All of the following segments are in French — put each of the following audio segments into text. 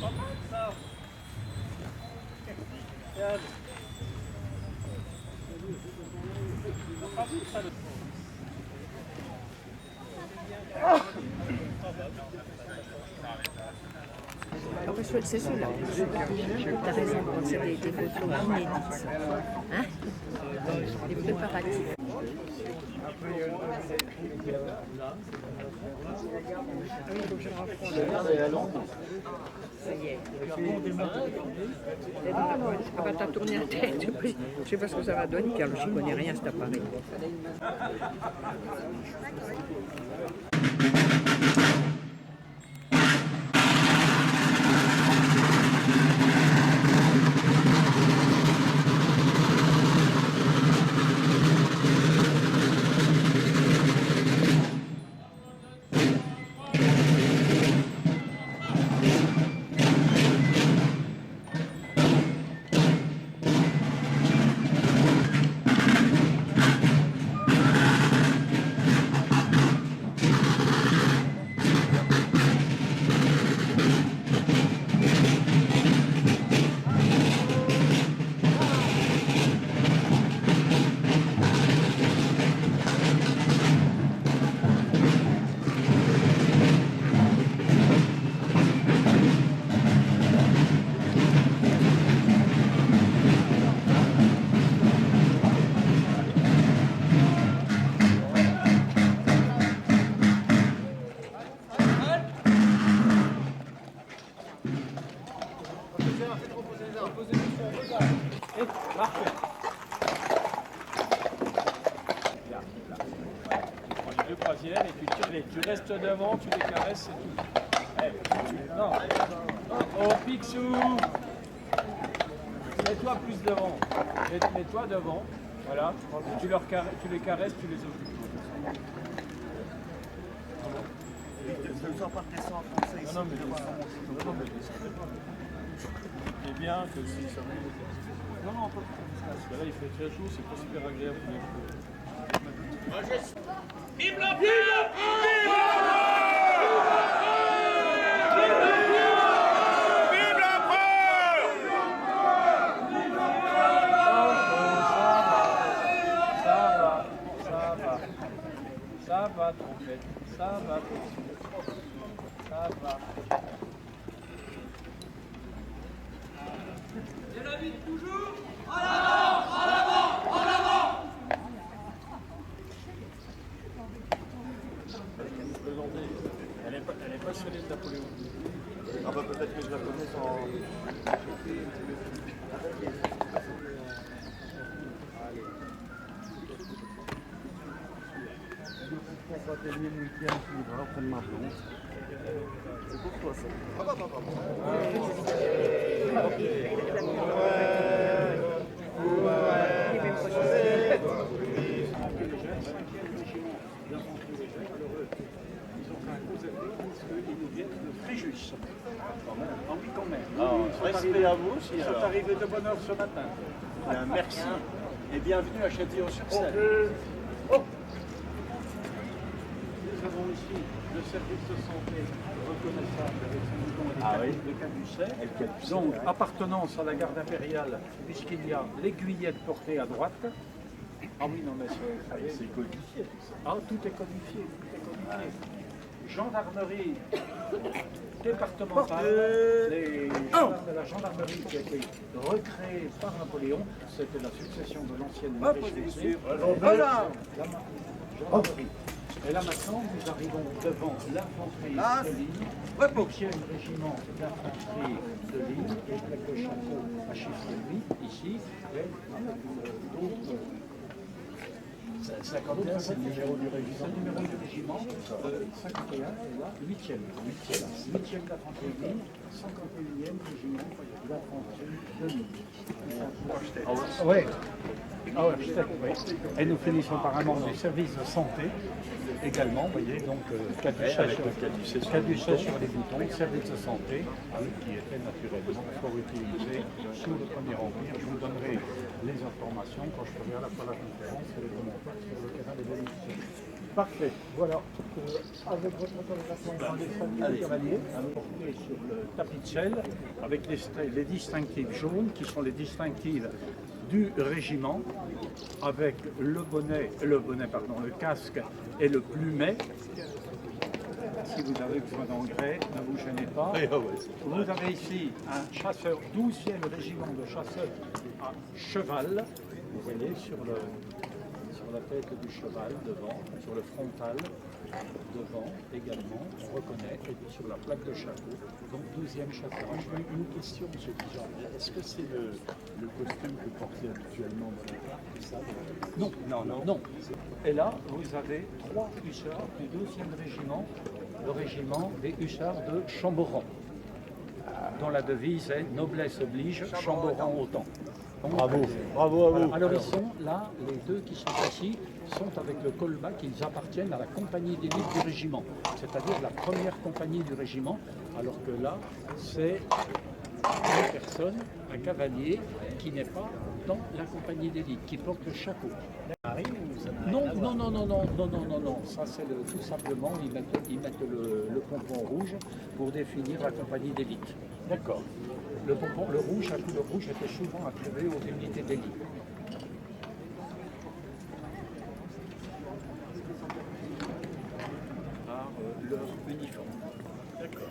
Pas mal ça. Regarde. Pas vu ça le Alors, c'est ceux-là. T'as raison, c'est des photos inédites. Hein? Des préparatifs. Ça y est. Ah bah t'as tourné la tête. Je sais pas ce que ça va donner, car je connais rien à cet appareil. Parfait. Là. Tu prends les deux croisières et tu tires les. Tu restes devant, tu les caresses, c'est tout. Non. Oh, Picsou. Mets-toi plus devant. Mets-toi devant. Voilà. Tu les caresses, tu les occupes. Ne sors pas de descendre en français ici. Non, mais c'est bien que si ça met. Non, pas parce que là il fait très chaud, c'est pas super agréable. Vive la paix! Ça va, trompette. Ça va, ça va. Et la vie toujours en avant, en avant, en avant. Elle est pas celle de Napoléon. Ah bah peut-être que je la connais sans... C'est pour toi ça. Ah bah. Fréjus. Ah oui, quand même. Respect à vous aussi. Ils sont arrivés de bonne heure ce matin. Bien, merci. Et bienvenue à Châtillon-sur-Seine. Nous avons ici le service de santé reconnaissable avec son bouton de capucet. Donc, appartenance à la garde impériale, puisqu'il y a l'aiguillette portée à droite. Ah oui, non, mais c'est codifié tout ça. Ah, tout est codifié, Gendarmerie départementale, les gendarmes de la gendarmerie qui a été recréée par Napoléon, c'était la succession de l'ancienne maréchaussée. Voilà. Gendarmerie. Et là maintenant, nous arrivons devant l'infanterie de ligne, 8e régiment d'infanterie de ligne, et avec le chapeau à chiffre 8 ici, avec d'autres. 51, c'est le numéro du régiment. C'est le numéro du régiment. 51 et là, 8e. 8e d'infanterie de ligne, 51e régiment d'infanterie de ligne. Oui. Ah ouais, oui. Et nous finissons par un membre du service de santé également, vous voyez, donc caduchet sur les boutons, service de santé, qui était naturellement fort utilisé sous le Premier Empire. Je vous donnerai les informations quand je ferai à la fois la conférence et les commentaires sur le terrain d'évolution. Parfait. Voilà. Avec votre autorisation, on prend les 5 cavaliers sur le tapis de sel avec les distinctifs jaunes qui sont les distinctifs du régiment avec le casque et le plumet. Si vous avez besoin d'engrais, ne vous gênez pas. Vous avez ici un chasseur, 12e régiment de chasseurs à cheval. Vous voyez sur la tête du cheval devant, sur le frontal devant également, on reconnaît, et puis sur la plaque de chapeau, donc 12e chasseur. Une question, M. Dijon. Est-ce que c'est le costume que vous portez habituellement dans la carte? Non. Et là, vous avez 3 hussards du 12e régiment, le régiment des hussards de Chamboran, dont la devise est « Noblesse oblige, Chamboran autant ». Bravo à vous. Alors ils sont là, les deux qui sont ici, sont avec le colbac, ils appartiennent à la compagnie d'élite du régiment, c'est-à-dire la première compagnie du régiment, alors que là, c'est une personne, un cavalier, qui n'est pas dans la compagnie d'élite, qui porte le chapeau. Non, ça c'est tout simplement, ils mettent le pompon rouge pour définir la compagnie d'élite. D'accord. Le rouge, la couleur rouge était souvent attribuée aux unités d'élite. Par leur uniforme. D'accord.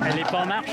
Elle est pas en marche.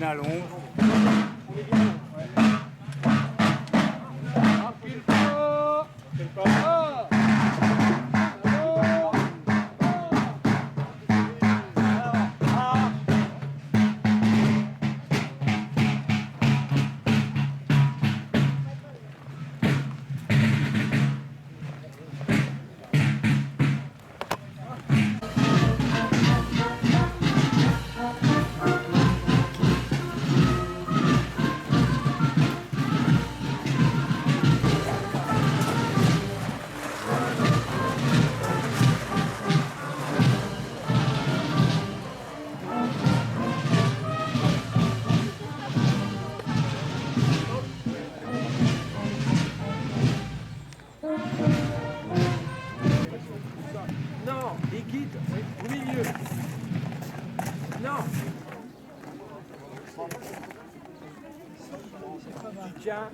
à l'ombre. Non, les guides au milieu. Non. Tiens.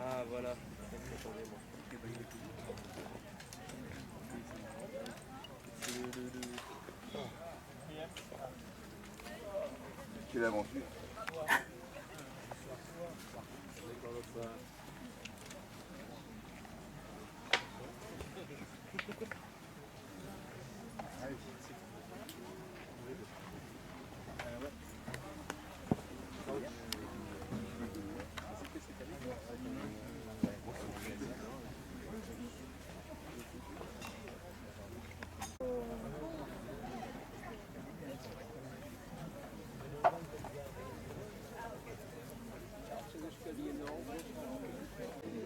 Ah voilà. Quelle aventure.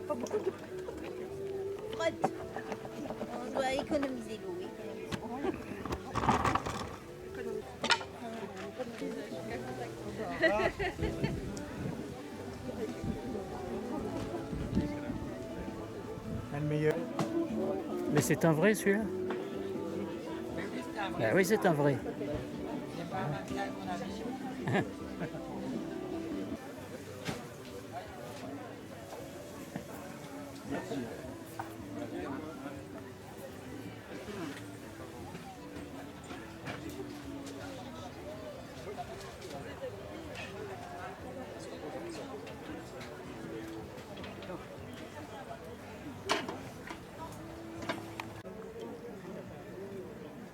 Pas beaucoup de frotte. On doit économiser l'eau. Mais c'est un vrai celui-là? Ben oui, c'est un vrai.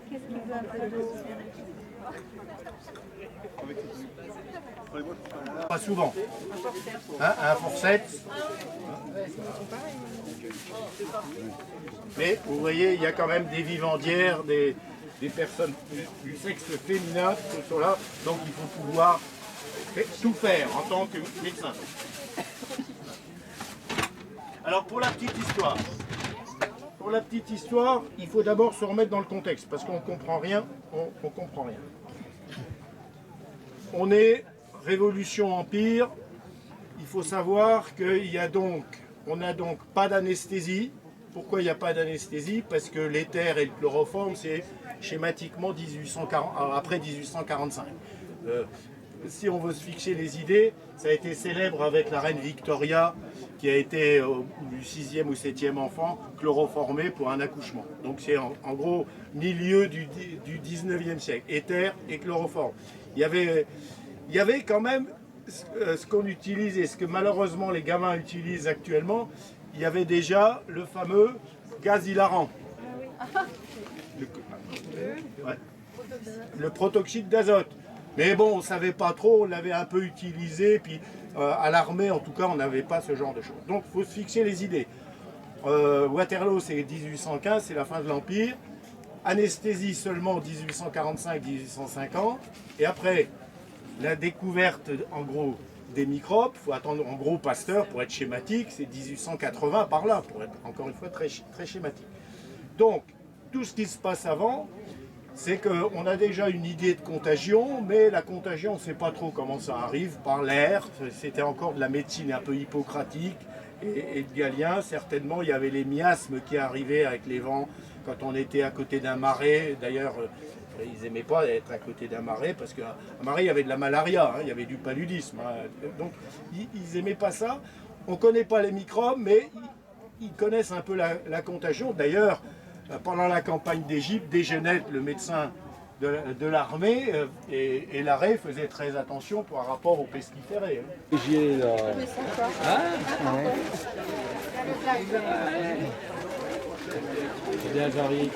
Qu'est-ce qu'il veut un peu d'eau? Pas souvent. Hein, un fourchette. Mais vous voyez, il y a quand même des vivandières, des personnes du sexe féminin qui sont là. Donc il faut pouvoir tout faire en tant que médecin. Alors pour la petite histoire, il faut d'abord se remettre dans le contexte parce qu'on ne comprend rien. On comprend rien. On est Révolution Empire. Il faut savoir on n'a donc pas d'anesthésie. Pourquoi il n'y a pas d'anesthésie? Parce que l'éther et le chloroforme, c'est schématiquement après 1845. Si on veut se fixer les idées, ça a été célèbre avec la reine Victoria, qui a été du 6e ou 7e enfant chloroformé pour un accouchement. Donc c'est en gros milieu du 19e siècle, éther et chloroforme. Il y avait quand même ce qu'on utilise et ce que malheureusement les gamins utilisent actuellement. Il y avait déjà le fameux gaz hilarant. Le protoxyde d'azote. Mais bon, on ne savait pas trop, on l'avait un peu utilisé, puis à l'armée en tout cas, on n'avait pas ce genre de choses. Donc il faut se fixer les idées. Waterloo, c'est 1815, c'est la fin de l'Empire. Anesthésie seulement 1845-1850. Et après, la découverte en gros des microbes, il faut attendre en gros Pasteur pour être schématique, c'est 1880 par là, pour être encore une fois très, très schématique. Donc, tout ce qui se passe avant, c'est qu'on a déjà une idée de contagion, mais la contagion, on ne sait pas trop comment ça arrive, par l'air, c'était encore de la médecine un peu hippocratique et de Galien. Certainement, il y avait les miasmes qui arrivaient avec les vents quand on était à côté d'un marais. D'ailleurs, Ils n'aimaient pas être à côté d'un marais parce qu'à marais, il y avait de la malaria, hein, il y avait du paludisme. Hein. Donc, ils n'aimaient pas ça. On ne connaît pas les microbes, mais ils connaissent un peu la contagion. D'ailleurs, pendant la campagne d'Égypte, Desgenette, le médecin de l'armée, et l'arrêt faisait très attention par rapport aux pestiférés. Hein. Bien, j'arrive.